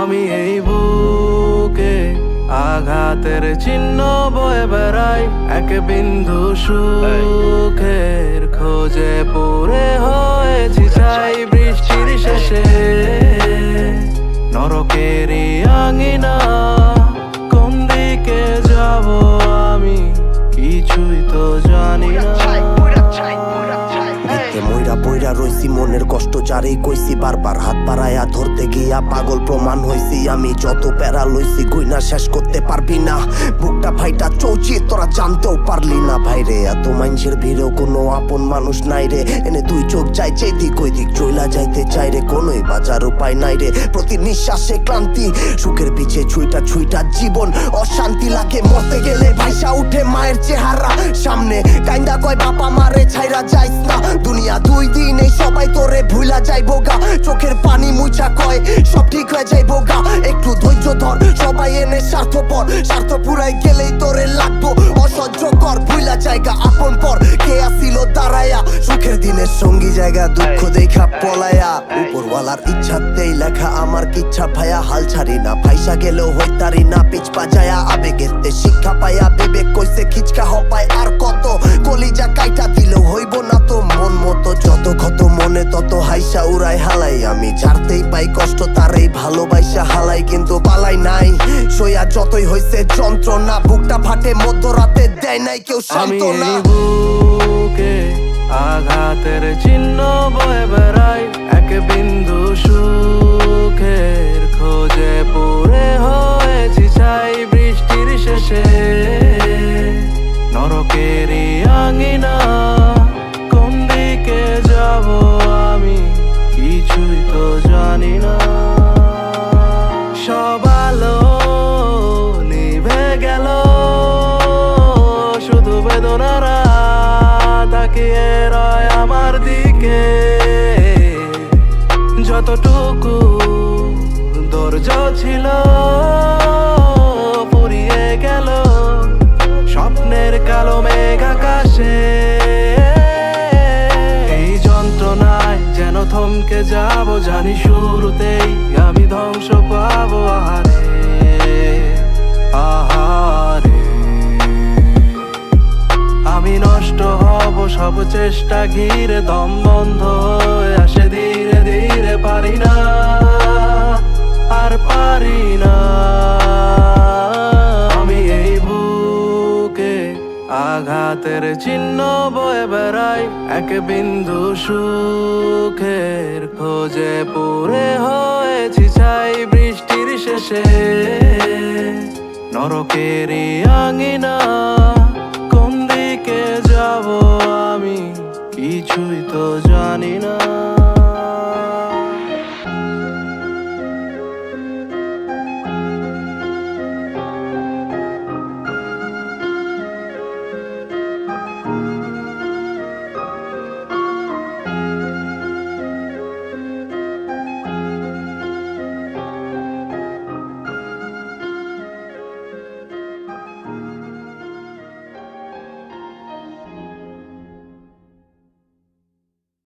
আমি এই বুকে আঘাতের চিহ্ন বয়ে বেড়াই, এক বিন্দু সুখের খোঁজে পড়ে হয়েছি ছাই। বৃষ্টির শেষে নরকেরই আঙিনা, কোন দিকে যাব আমি কিছুই তো জানি না। মইরা বইরা রইছি মনের কষ্ট যারেই কইছি, বারবার হাত বাড়াইয়া ধরতে গিয়া পাগল প্রমাণ হইছি। আমি যত প্যারা লইছি কইনা শেষ করতে পারবি না, বুকটা ভাইটা চৌচি তোরা জানতেও পারলি না। ভাইরে এত মানুষের ভিড়েও কোনো আপন মানুষ নাই রে, এনে দুই চোখ চাই যেদিক ওই দিক চইলা যাইতে চাই রে, কোনোই বাজার উপায় নাই রে। প্রতি নিঃশ্বাসে ক্লান্তি, সুখের পিছে ছুইটা ছুইটা জীবন অশান্তি লাগে। মরতে গেলে ভাইসা উঠে মায়ের চেহারা সামনে, কাইন্দা কয় বাবা মারে ছাইরা যাইস না। দুনিয়া দুই দিন এই সবাই তোরে ভুলা যাইবো গা, চোখের পানি মুছা কয় সব ঠিক হয়ে যাইবো গা। একটু ধৈর্য ধর, সবাই এনে স্বার্থপর, স্বার্থ পুরাই গেলেই তোরে লাগবো অসহ্যকর। ভুলা জায়গা আপন পর কে আসিল দাঁড়ায়া, সুখের দিনের সঙ্গী জায়গা দুঃখ দেখা পলায়া। উপরওয়ালার ইচ্ছাতেই লেখা আমার কিচ্ছা ভাইয়া, হাল ছাড়ি না। ভাইসা গেলেও হইতারি না পিছ পাজায়া, আবেগেতে শিক্ষা পাইয়া বিবেক কইছে খিচকা হপায়। আর কত কলিজা কাইটা দিলেও হইব না তো মন মতো, যত ক্ষত মনে তত হাইসা উড়াই হালাই। আমি ছাড়তেই পাই কষ্ট তারেই ভালোবাসা হালাই, কিন্তু পালাই নাই সইয়া যতই হইছে যন্ত্রণা। বুকটা ফাটে মধ্যরাতে দেয় নাই কেউ সান্ত্বনা। আমি বুকে আঘাতের চিহ্ন বয়ে বেড়াই, এক বিন্দু সুখের খোঁজে পড়ে হয়েছি ছাই। বৃষ্টির শেষে নরকেরই আঙিনা, কোন দিকে যাব আমি কিছুই তো জানি না। সব আলো নিভে গেল, শুধু বেদনারা তাকিয়ে রয় আমার দিকে। যতটুকু ধৈর্য ছিল ফুরিয়ে গেল স্বপ্নের কালো মেঘ আকাশে। এই যন্ত্রণায় যেন থমকে যাব, জানি শুরুতেই আমি ধ্বংস পাবো। আহারে আহারে, আমি নষ্ট হব সব চেষ্টা ঘিরে, দম বন্ধ হয়ে আসে ধীরে ধীরে। পারি না আর পারি না, আমি এই বুকে আঘাতের চিহ্ন বয়ে বেড়াই, এক বিন্দু সুখের খোঁজে পড়ে হয়েছি ছাই। বৃষ্টির শেষে নরকেরই আঙিনা, কোন দিকে যাব আমি কিছুই তো জানি না।